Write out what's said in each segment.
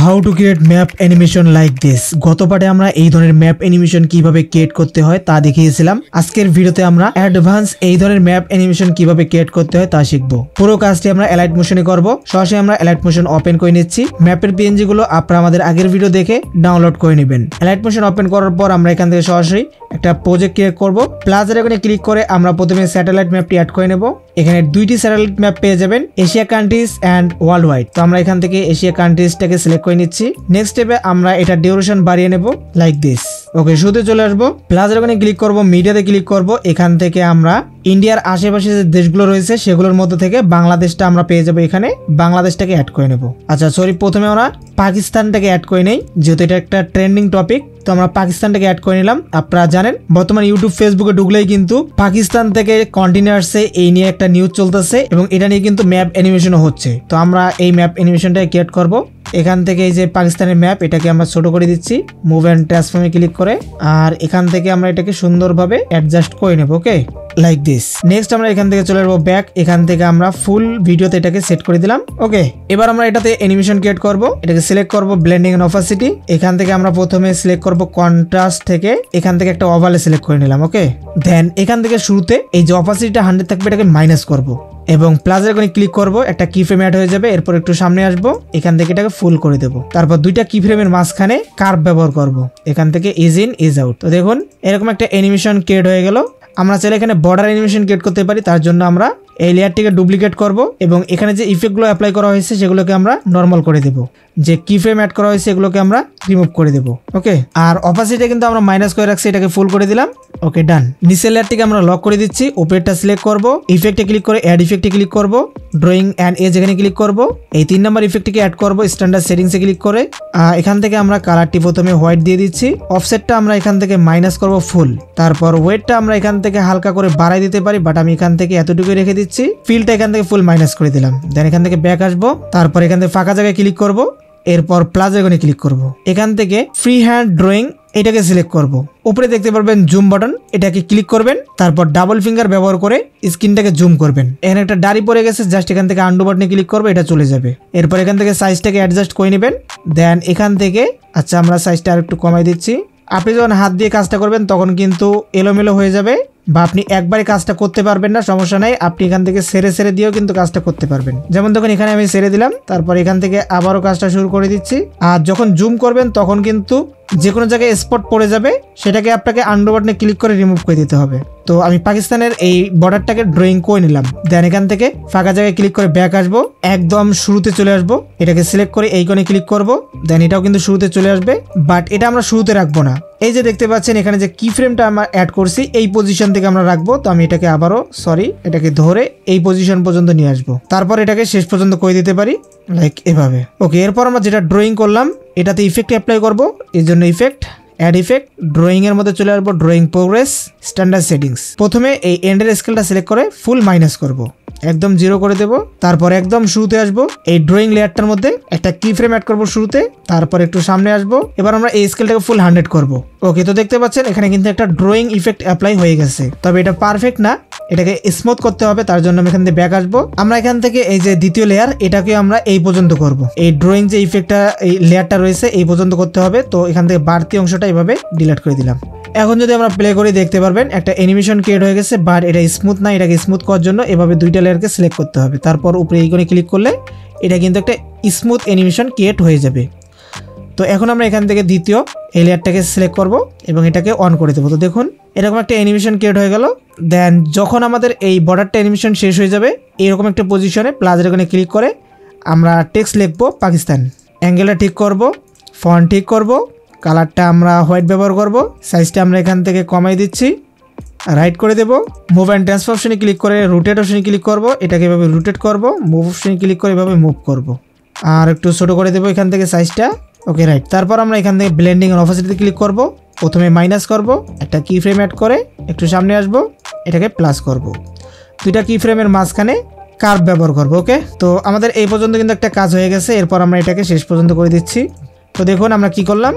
How to create map animation like this. গত পার্টে আমরা এই ধরনের ম্যাপ অ্যানিমেশন কিভাবে ক্রিয়েট করতে হয় তা দেখিয়েছিলাম। আজকের ভিডিওতে আমরা অ্যাডভান্স এই ধরনের ম্যাপ অ্যানিমেশন কিভাবে ক্রিয়েট করতে হয় তা শিখবো। পুরো কাজটি আমরা এলাইট মোশনে করব। সরাসরি আমরা এলাইট মোশন ওপেন করে নিচ্ছি। ম্যাপের পিএনজি গুলো আপনারা আমাদের আগের ভিডিও দেখে ডাউনলোড করে নেবেন। এলাইট মোশন ওপেন করার পর আমরা এখান থেকে সরাসরি একটা প্রজেক্ট ক্রিয়েট করব। প্লাসের এখানে ক্লিক করে আমরা প্রথমে স্যাটেলাইট ম্যাপটি অ্যাড করে নেব। এখানে দুইটি স্যাটেলাইট ম্যাপ পেয়ে যাবেন, Asia countries and world wide. তো আমরা এখান থেকে এশিয়া কান্ট্রিজটাকে সিলেক্ট করে নিচ্ছি। নেক্সট স্টেপে আমরা এটা ডিউরেশন বাড়িয়ে নেব লাইক দিস। ওকে, শুরুতে চলে আসবো। প্লাসের ওখানে ক্লিক করব, মিডিয়াতে ক্লিক করব। এখান থেকে আমরা ইন্ডিয়ার আশেপাশে যে দেশগুলো রয়েছে সেগুলোর মধ্যে থেকে বাংলাদেশটা আমরা পেয়ে যাবো। এখানে বাংলাদেশটাকে অ্যাড করে নেব। আচ্ছা সরি, প্রথমে আমরা পাকিস্তানটাকে অ্যাড করে নেই, যেহেতু এটা একটা ট্রেন্ডিং টপিক। তো আমরা পাকিস্তানটাকে অ্যাড করে নিলাম। আপনারা জানেন বর্তমানে ইউটিউব ফেসবুকে ঢুকলেই কিন্তু পাকিস্তান থেকে কন্টিনিউ আসছে, এই নিয়ে একটা নিউজ চলতেছে এবং এটা নিয়ে কিন্তু ম্যাপ অ্যানিমেশনও হচ্ছে। তো আমরা এই ম্যাপ অ্যানিমেশনটাকে ক্রিয়েট করব। এখান থেকে এই যে পাকিস্তানের ম্যাপ, এটাকে আমরা ছোট করে দিচ্ছি মুভ অ্যান্ড ট্রান্সফর্মে ক্লিক করে। আর এখান থেকে আমরা এটাকে সুন্দরভাবে অ্যাডজাস্ট করে নেব। ওকে, লাইক দিস। নেক্সট আমরা এখান থেকে চলে আসবো ব্যাক। এখান থেকে আমরা ফুল ভিডিওতে এটাকে সেট করে দিলাম। ওকে, এবার আমরা এটাতে অ্যানিমেশন ক্রিয়েট করব। এটাকে সিলেক্ট করব ব্লেন্ডিং এন্ড অপাসিটি। এখান থেকে আমরা প্রথমে সিলেক্ট করব কন্ট্রাস্ট থেকে, এখান থেকে একটা ওভারলে সিলেক্ট করে নিলাম। ওকে, দেন এখান থেকে শুরুতে এই যে অপাসিটিটা 100 থাকবে এটাকে মাইনাস করব এবং প্লাসের ওখানে ক্লিক করব। একটা কি ফ্রেম অ্যাড হয়ে যাবে। এরপর একটু সামনে আসবো, এখান থেকে এটাকে ফুল করে দেব। তারপর দুইটা কি ফ্রেমের মাঝখানে কার্ভ ব্যবহার করব। এখান থেকে ইজ ইন ইজ আউট। তো দেখুন এরকম একটা অ্যানিমেশন ক্রিয়েট হয়ে গেল। আমরা চাইলে এখানে বর্ডার অ্যানিমেশন ক্রিয়েট করতে পারি। তার জন্য আমরা এই লেয়ারটিকে ডুপ্লিকেট করব এবং এখানে যে ইফেক্টগুলো অ্যাপ্লাই করা হয়েছে সেগুলোকে আমরা নর্মাল করে দেব। যে কি ফ্রেম অ্যাড করা হয়েছে এগুলোকে আমরা রিমুভ করে দেব। ওকে, আর অপাসিটি কিন্তু আমরা মাইনাস করে রাখছি, এটাকে ফুল করে দিলাম। ওকে, ডান। নিচের লেয়ারটিকে আমরা লক করে দিচ্ছি। উপরেরটা সিলেক্ট করব, ইফেক্টে ক্লিক করে অ্যাড ইফেক্টে ক্লিক করব, ড্রয়িং অ্যান্ড এজ এখানে ক্লিক করব। এই 3 নম্বর ইফেক্টটিকে অ্যাড করব স্ট্যান্ডার্ড সেটিংসে ক্লিক করে। এখান থেকে আমরা কালারটি প্রথমে হোয়াইট দিয়ে দিচ্ছি। অফসেটটা আমরা এখান থেকে মাইনাস করব ফুল। তারপর ওয়েটটা আমরা এখান থেকে হালকা করে বাড়াই দিতে পারি, বাট আমি এখান থেকে এতটুকুই রেখে দিচ্ছি। ফিলটা এখান থেকে ফুল মাইনাস করে দিলাম। দেন এখান থেকে ব্যাক আসবো। তারপর এখান থেকে ফাঁকা জায়গায় ক্লিক করব। এরপর প্লাস আইকনে ক্লিক করব। এখান থেকে ফ্রি হ্যান্ড ড্রয়িং এটাকে সিলেক্ট করব। উপরে দেখতে পারবেন জুম বাটন, এটাকে ক্লিক করবেন। তারপর ডাবল ফিঙ্গার ব্যবহার করে স্ক্রিনটাকে জুম করবেন। এখানে একটা দাড়ি পড়ে গেছে, জাস্ট এখান থেকে আন্ডু বাটনে ক্লিক করবে, এটা চলে যাবে। এরপর এখান থেকে সাইজটাকে অ্যাডজাস্ট করে নেবেন। দেন এখান থেকে আচ্ছা আমরা সাইজটা আরেকটু কমাই দিচ্ছি। আপনি যখন হাত দিয়ে কাজটা করবেন তখন কিন্তু এলোমেলো হয়ে যাবে বা আপনি একবারে কাজটা করতে পারবেন না, সমস্যা নাই। আপনি এখান থেকে সেরে দিয়েও কিন্তু কাজটা করতে পারবেন। যেমন দেখুন এখানে আমি ছেড়ে দিলাম, তারপর এখান থেকে আবারও কাজটা শুরু করে দিচ্ছি। আর যখন জুম করবেন তখন কিন্তু যে কোনো জায়গায় স্পট পড়ে যাবে, সেটাকে আপনাকে আন্ডু বাটনে ক্লিক করে রিমুভ করে দিতে হবে। তো আমি পাকিস্তানের এই বর্ডারটাকে ড্রয়িং করে নিলাম। দেন এখান থেকে ফাঁকা জায়গায় ক্লিক করে ব্যাক আসবো, একদম শুরুতে চলে আসবো। এটাকে সিলেক্ট করে এই কোণে ক্লিক করব। দেন এটাও কিন্তু শুরুতে চলে আসবে, বাট এটা আমরা শুরুতে রাখবো না। এই যে দেখতে পাচ্ছেন এখানে যে কি ফ্রেমটা আমরা অ্যাড করছি এই পজিশন থেকে আমরা রাখবো। তো আমি এটাকে আবারও এটাকে ধরে এই পজিশন পর্যন্ত নিয়ে আসবো। তারপর এটাকে শেষ পর্যন্ত করে দিতে পারি লাইক এভাবে। ওকে, এরপর আমরা যেটা ড্রয়িং করলাম এটাতে ইফেক্ট অ্যাপ্লাই করব। এই জন্য ইফেক্ট, অ্যাড ইফেক্ট, ড্রয়িং এর মধ্যে চলে আসবো, ড্রয়িং প্রোগ্রেস, স্ট্যান্ডার্ড সেটিংস। প্রথমে এই এন্ডের স্কেলটা সিলেক্ট করে ফুল মাইনাস করব, একদম 0 করে দেব। তারপর একদম শুরুতে আসবো, এই ড্রয়িং লেয়ারটার মধ্যে একটা কি ফ্রেম অ্যাড করবো শুরুতে। তারপর একটু সামনে আসবো, এবার আমরা এই স্কেলটাকে ফুল 100 করব। ওকে, তো দেখতে পাচ্ছেন এখানে কিন্তু একটা ড্রয়িং ইফেক্ট অ্যাপ্লাই হয়ে গেছে। তবে এটা পারফেক্ট না, এটাকে স্মুথ করতে হবে। তার জন্য আমি এখান থেকে ব্যাক আসবো। আমরা এখান থেকে এই যে দ্বিতীয় লেয়ার এটাকে আমরা এই পর্যন্ত করব। এই ড্রয়িং যে ইফেক্টটা এই লেয়ারটা রয়েছে এই পর্যন্ত করতে হবে। তো এখান থেকে বাড়তি অংশটা এইভাবে ডিলিট করে দিলাম। এখন যদি আমরা প্লে করি দেখতে পারবেন একটা অ্যানিমেশন ক্রিয়েট হয়ে গেছে, বাট এটা স্মুথ না। এটাকে স্মুথ করার জন্য এভাবে দুইটা লেয়ারকে সিলেক্ট করতে হবে। তারপর উপরে এইখানে ক্লিক করলে এটা কিন্তু একটা স্মুথ অ্যানিমেশন ক্রিয়েট হয়ে যাবে। তো এখন আমরা এখান থেকে দ্বিতীয় এই লেয়ারটাকে সিলেক্ট করব এবং এটাকে অন করে দেবো। তো দেখুন এরকম একটা অ্যানিমেশন ক্রিয়েট হয়ে গেল। দেন যখন আমাদের এই বর্ডারটা অ্যানিমেশন শেষ হয়ে যাবে এরকম একটা পজিশনে প্লাসের ওখানে ক্লিক করে আমরা টেক্সট লিখবো পাকিস্তান। অ্যাঙ্গেলটা ঠিক করব, ফন্ট ঠিক করব, কালারটা আমরা হোয়াইট ব্যবহার করব, সাইজটা আমরা এখান থেকে কমাই দিচ্ছি, রাইট করে দেব। মুভ অ্যান্ড ট্রান্সফার অপশনে ক্লিক করে রোটেট অপশনে ক্লিক করব, এটাকে এভাবে রোটেট করব। মুভ অপশনে ক্লিক করে এভাবে মুভ করব আর একটু ছোট করে দেবো এখান থেকে সাইজটা। ওকে, রাইট। তারপর আমরা এখান থেকে ব্লেন্ডিং এন্ড অপাসিটিতে ক্লিক করব। প্রথমে মাইনাস করব, একটা কি ফ্রেম অ্যাড করে একটু সামনে আসবো, এটাকে প্লাস করব। দুইটা কি ফ্রেমের মাঝখানে কার্ভ ব্যবহার করব। ওকে, তো আমাদের এই পর্যন্ত কিন্তু একটা কাজ হয়ে গেছে। এরপর আমরা এটাকে শেষ পর্যন্ত করে দিচ্ছি। তো দেখুন আমরা কি করলাম,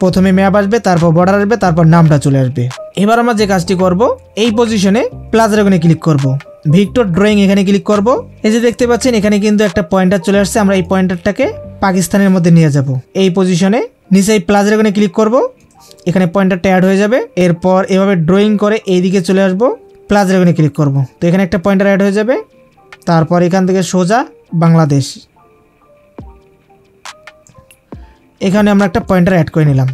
প্রথমে ম্যাপ আসবে, তারপর বর্ডার আসবে, তারপর নামটা চলে আসবে। এবার আমরা যে কাজটি করব এই পজিশনে প্লাসের ওখানে ক্লিক করব, ভিক্টর ড্রয়িং এখানে ক্লিক করব। এই যে দেখতে পাচ্ছেন এখানে কিন্তু একটা পয়েন্টার চলে আসছে। আমরা এই পয়েন্টারটাকে পাকিস্তানের মধ্যে নিয়ে যাব। এই পজিশনে নিচে এই প্লাস আইকনে ক্লিক করব, এখানে পয়েন্টারটা অ্যাড হয়ে যাবে। এরপর এভাবে ড্রয়িং করে এইদিকে চলে আসব, প্লাস আইকনে ক্লিক করব, তো এখানে একটা পয়েন্টার অ্যাড হয়ে যাবে। তারপর এখান থেকে সোজা বাংলাদেশ, এখানে আমরা একটা পয়েন্টার অ্যাড করে নিলাম।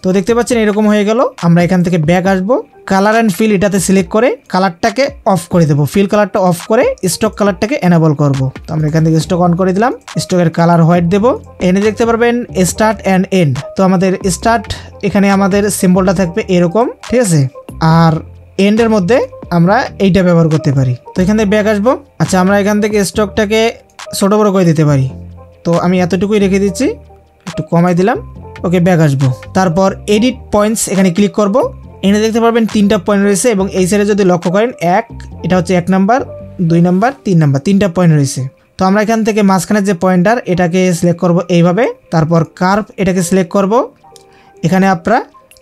তো দেখতে পাচ্ছেন এরকম হয়ে গেল। আমরা এখান থেকে ব্যাক আসবো, কালার অ্যান্ড ফিল এটাতে সিলেক্ট করে কালারটাকে অফ করে দেবো, ফিল কালারটা অফ করে স্টক কালারটাকে এনাবল করব। তো আমরা এখান থেকে স্টক অন করে দিলাম, স্টকের কালার হোয়াইট দেবো। এনে দেখতে পারবেন স্টার্ট অ্যান্ড এন্ড। তো আমাদের স্টার্ট এখানে আমাদের সিম্বলটা থাকবে এরকম, ঠিক আছে, আর এন্ডের মধ্যে আমরা এইটা ব্যবহার করতে পারি। তো এখান থেকে ব্যাক আসবো। আচ্ছা, আমরা এখান থেকে স্টকটাকে ছোটো বড়ো করে দিতে পারি, তো আমি এতটুকুই রেখে দিচ্ছি, একটু কমাই দিলাম। ওকে, ব্যাক আসবো। তারপর এডিট পয়েন্টস এখানে ক্লিক করব। এখানে দেখতে পারবেন 3টা পয়েন্ট রয়েছে এবং এই সাইডে যদি লক্ষ্য করেন এটা হচ্ছে 1 নাম্বার, 2 নাম্বার, 3 নাম্বার, 3টা পয়েন্ট রয়েছে। তো আমরা এখান থেকে মাঝখানের যে পয়েন্টার এটাকে সিলেক্ট করব এইভাবে। তারপর কার্ভ এটাকে সিলেক্ট করব। এখানে আপনারা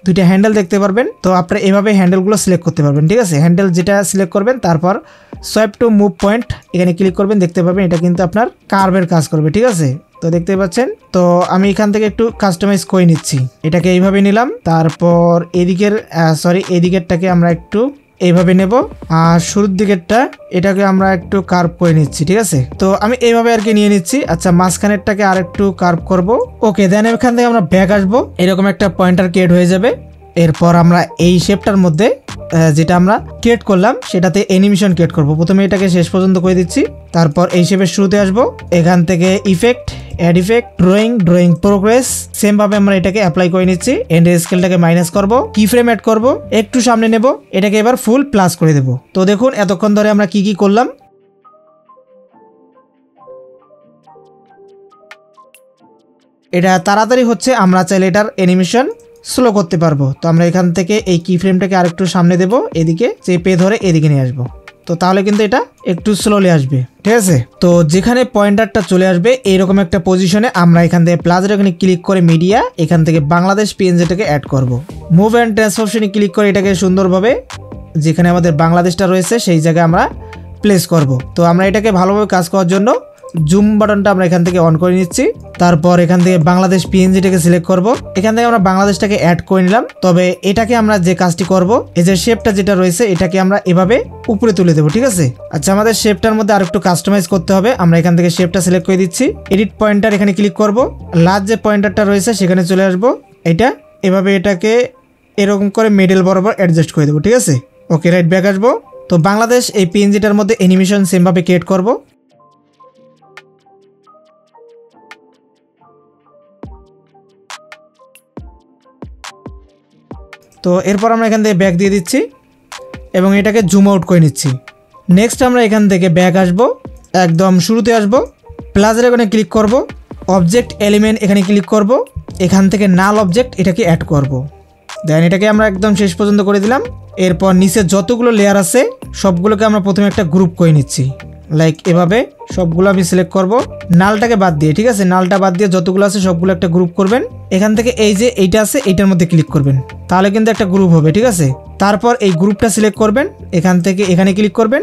2টা হ্যান্ডেল দেখতে পারবেন, তো আপনারা এভাবে হ্যান্ডেলগুলো সিলেক্ট করতে পারবেন, ঠিক আছে। হ্যান্ডেল যেটা সিলেক্ট করবেন, তারপর সোয়াইপ টু মুভ পয়েন্ট এখানে ক্লিক করবেন, দেখতে পাবেন এটা কিন্তু আপনার কার্ভের কাজ করবে, ঠিক আছে। তো দেখতে পাচ্ছেন, তো আমি এখান থেকে একটু কাস্টমাইজ করে নিচ্ছি, এটাকে এইভাবে নিলাম। তারপর এদিকেরটাকে আমরা একটু এইভাবে নেব, আর শুরুর দিকেরটা এটাকে আমরা একটু কার্ভ করে নিচ্ছি, ঠিক আছে। তো আমি এইভাবে আর কি নিয়ে নিচ্ছি। আচ্ছা, মাঝখানেরটাকে আর একটু কার্ভ করব। ওকে, দেন এখান থেকে আমরা ব্যাক আসবো, এরকম একটা পয়েন্টার ক্রিয়েট হয়ে যাবে। এরপর আমরা এই শেপটার মধ্যে যেটা আমরা ক্রিয়েট করলাম সেটাতে অ্যানিমেশন ক্রিয়েট করব। প্রথমে এটাকে শেষ পর্যন্ত করে দিচ্ছি, তারপর এই শেপের শুরুতে আসবো, এখান থেকে effect, add effect, drawing progress, same ভাবে আমরা এটাকে অ্যাপ্লাই করে নিচ্ছি। এন্ড স্কেলটাকে মাইনাস করব, কি ফ্রেম অ্যাড করব, একটু সামনে নেব, এটাকে এবার ফুল প্লাস করে দেব। তো দেখুন এতক্ষণ ধরে আমরা কি করলাম। এটা তাড়াতাড়ি হচ্ছে, আমরা চাইলে এটার অ্যানিমেশন স্লো করতে পারবো। তো আমরা এখান থেকে এই কি ফ্রেমটাকে আরেকটু সামনে দেব, এদিকে চেপে ধরে এদিকে নিয়ে আসবো, তো তাহলে কিন্তু এটা একটু স্লোলি আসবে, ঠিক আছে। তো যেখানে পয়েন্টারটা চলে আসবে এইরকম একটা পজিশনে আমরা এখান থেকে প্লাস এখানে ক্লিক করে মিডিয়া, এখান থেকে বাংলাদেশ পিএনজিটাকে অ্যাড করব। মুভ অ্যান্ড ট্রান্সফরমেশনে ক্লিক করে এটাকে সুন্দরভাবে যেখানে আমাদের বাংলাদেশটা রয়েছে সেই জায়গায় আমরা প্লেস করব। তো আমরা এটাকে ভালোভাবে কাজ করার জন্য জুম বাটনটা আমরা এখান থেকে অন করে নিচ্ছি। তারপর এখান থেকে বাংলাদেশ পিএনজিটাকে সিলেক্ট করব, এখান থেকে আমরা বাংলাদেশটাকে অ্যাড করে নিলাম। তবে এটাকে আমরা যে কাজটি করব, এই যে শেপটা যেটা রয়েছে এটাকে আমরা এভাবে উপরে তুলে দেবো, ঠিক আছে। আচ্ছা, আমাদের শেপটার মধ্যে আরেকটু কাস্টমাইজ করতে হবে। আমরা এখান থেকে শেপটা সিলেক্ট করে দিচ্ছি, এডিট পয়েন্টার এখানে ক্লিক করব, লাস্ট যে পয়েন্টারটা রয়েছে সেখানে চলে আসব, এটা এভাবে এটাকে এরকম করে মিডল বরাবর অ্যাডজাস্ট করে দেবো, ঠিক আছে। ওকে, রাইট, ব্যাক আসবো। তো বাংলাদেশ এই পিএনজিটার মধ্যে অ্যানিমেশন সেমভাবে ক্রিয়েট করব। তো এরপর আমরা এখান থেকে ব্যাক দিয়ে দিচ্ছি এবং এটাকে জুম আউট করে নিচ্ছি। নেক্সট আমরা এখান থেকে ব্যাক আসব, একদম শুরুতে আসব, প্লাসের এখানে ক্লিক করব, অবজেক্ট এলিমেন্ট এখানে ক্লিক করব, এখান থেকে নাল অবজেক্ট এটাকে অ্যাড করব। দেন এটাকে আমরা একদম শেষ পর্যন্ত করে দিলাম। এরপর নিচে যতগুলো লেয়ার আছে সবগুলোকে আমরা প্রথমে একটা গ্রুপ করে নিচ্ছি, লাইক এভাবে সবগুলো আমি সিলেক্ট করব, নালটাকে বাদ দিয়ে, ঠিক আছে। নালটা বাদ দিয়ে যতগুলো আছে সবগুলো একটা গ্রুপ করবেন। এখান থেকে এই যে এইটা আছে এইটার মধ্যে ক্লিক করবেন, তাহলে কিন্তু একটা গ্রুপ হবে, ঠিক আছে। তারপর এই গ্রুপটা সিলেক্ট করবেন, এখান থেকে এখানে ক্লিক করবেন,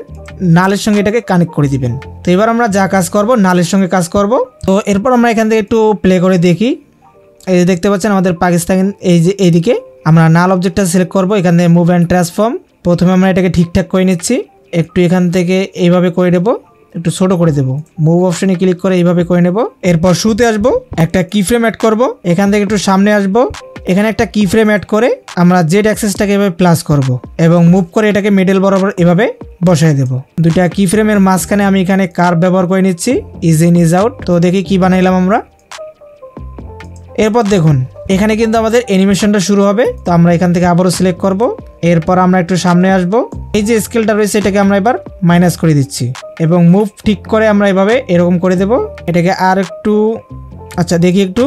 নালের সঙ্গে এটাকে কানেক্ট করে দিবেন। তো এবার আমরা যা কাজ করব নালের সঙ্গে কাজ করব। তো এরপর আমরা এখান থেকে একটু প্লে করে দেখি। এই যে দেখতে পাচ্ছেন আমাদের পাকিস্তান, এই যে এইদিকে আমরা নাল অবজেক্টটা সিলেক্ট করব, এখান থেকে মুভ অ্যান্ড ট্রান্সফর্ম, প্রথমে আমরা এটাকে ঠিকঠাক করে নিচ্ছি, একটু এখান থেকে এইভাবে করে নেব, একটু ছোট করে দেব, মুভ অপশনে ক্লিক করে এইভাবে করে নেব। এরপর শুরুতে আসবো, একটা কি ফ্রেম অ্যাড করব, এখান থেকে একটু সামনে আসব, এখানে একটা কি ফ্রেম অ্যাড করে আমরা জেড অ্যাক্সেসটাকে এভাবে প্লাস করব এবং মুভ করে এটাকে মিডল বরাবর এভাবে বসায় দেব। দুইটা কি ফ্রেমের মাঝখানে আমি এখানে কার্ভ ব্যবহার করে নিচ্ছি, ইজ ইন ইজ আউট। তো দেখি কি বানাইলাম আমরা। এরপর দেখুন এখানে কিন্তু আমাদের অ্যানিমেশনটা শুরু হবে। তো আমরা এখান থেকে আবারও সিলেক্ট করব, এরপর আমরা একটু সামনে আসব, এই যে স্কেলটা রয়েছে এটাকে আমরা এবার মাইনাস করে দিচ্ছি এবং মুভ ঠিক করে আমরা এভাবে এরকম করে দেব এটাকে আর একটু। আচ্ছা, দেখি একটু,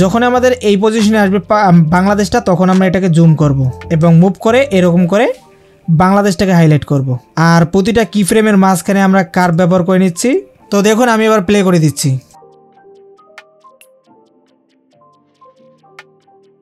যখন আমাদের এই পজিশনে আসবে বাংলাদেশটা তখন আমরা এটাকে জুম করব এবং মুভ করে এরকম করে বাংলাদেশটাকে হাইলাইট করব। আর প্রতিটা কি ফ্রেমের মাঝখানে আমরা কার্ভ ব্যবহার করে নিচ্ছি। তো দেখুন আমি এবার প্লে করে দিচ্ছি,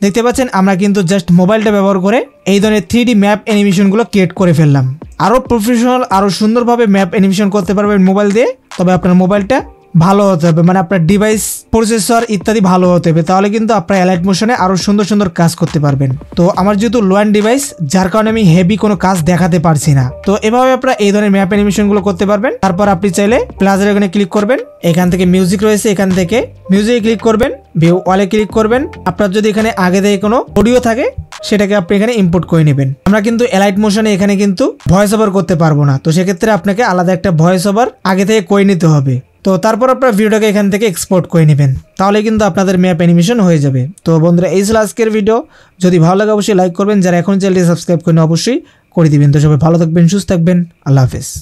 দেখতে পাচ্ছেন আমরা কিন্তু জাস্ট মোবাইলটা ব্যবহার করে এই ধরনের 3D ম্যাপ অ্যানিমেশনগুলো ক্রিয়েট করে ফেললাম। আরও প্রফেশনাল আরও সুন্দরভাবে ম্যাপ অ্যানিমেশন করতে পারবেন মোবাইল দিয়ে, তবে আপনার মোবাইলটা ভালো হতে হবে, মানে আপনার ডিভাইস প্রসেসর ইত্যাদি ভালো হতে হবে, তাহলে কিন্তু আপনার এলাইট মোশনে আরো সুন্দর সুন্দর কাজ করতে পারবেন। তো আমার যেহেতু লো এন্ড ডিভাইস, যার কারণে আমি হেভি কোনো কাজ দেখাতে পারছি না। তো এভাবে আপনারা এই ধরনের ম্যাপ অ্যানিমেশন গুলো করতে পারবেন। তারপর আপনি চাইলে প্লাসের এখানে ক্লিক করবেন, এখান থেকে মিউজিক রয়েছে, এখান থেকে মিউজিকে ক্লিক করবেন, ভিউ ওয়ালে ক্লিক করবেন। আপনার যদি এখানে আগে থেকে কোনো অডিও থাকে সেটাকে আপনি এখানে ইম্পোর্ট করে নেবেন। আমরা কিন্তু এলাইট মোশনে এখানে কিন্তু ভয়েস ওভার করতে পারবো না, তো সেক্ষেত্রে আপনাকে আলাদা একটা ভয়েস ওভার আগে থেকে করে নিতে হবে। তো তারপর আপনার ভিডিওটাকে এখান থেকে এক্সপোর্ট করে নেবেন, তাহলে কিন্তু আপনাদের ম্যাপ অ্যানিমেশন হয়ে যাবে। তো বন্ধুরা, এই ছিল আজকের ভিডিও। যদি ভালো লাগে অবশ্যই লাইক করবেন, যারা এখন চ্যানেলটি সাবস্ক্রাইব করেন অবশ্যই করে দিবেন। তো সবাই ভালো থাকবেন, সুস্থ থাকবেন, আল্লাহ হাফেজ।